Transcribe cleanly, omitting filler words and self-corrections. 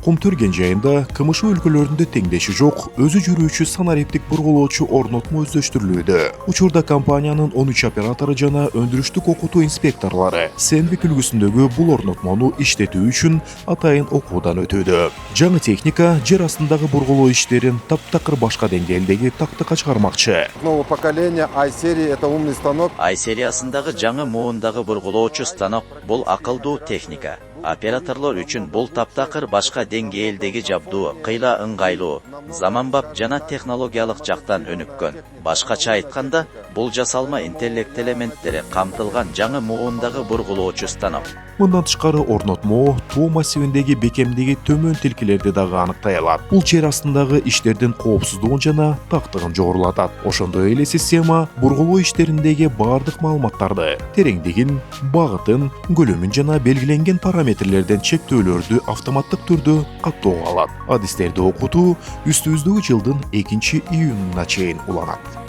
Комтөрген жайында КМШ өлкөлөрүндө теңдеши жок, өзү жүрүүчү санариптик бургулоочу орнотмо өздөштүрүлүүдө. Учурда компаниянын 13 оператору жана өндүрүштүк окутуу инспекторлору Сенбик үлгүсүндөгү бул орнотмону иштетүү үчүн атайын окуудан өтүүдө. Жаңы техника жер астындагы бургулоо иштерин таптакыр башка деңгээлдеги тактыкка чыгармакчы. Нового поколения i-серии это умный станок. I-сериясындагы жаңы муундагы бургулоочу станок бул акылдуу техника. Операторлор үчүн бул таптакыр башка деңгээлдеги жабдуу, кыйла ыңгайлуу, заманбап жана технологиялык жактан өнүккөн. Башкача айтканда, бул жасалма интеллект элементтери камтылган жаңы муундагы бургулоочу станок. Мындан тышкары орнотмо тоо массивиндеги бекемдиги төмөн тилкелерди дагы аныктай алат. Бул жер астындагы иштердин коопсуздугун жана тактыгын жогорулатат. Ошондой эле система бургулоо иштериндеги бардык маалыматтарды, тереңдигин, багытын, көлөмүн жана белгиленген параметрлерден чектөөлөрдү автоматтык түрдө каттоого алат. Адистерди окутуу үстүбүздөгү жылдын 2-июнуна чейин уланат.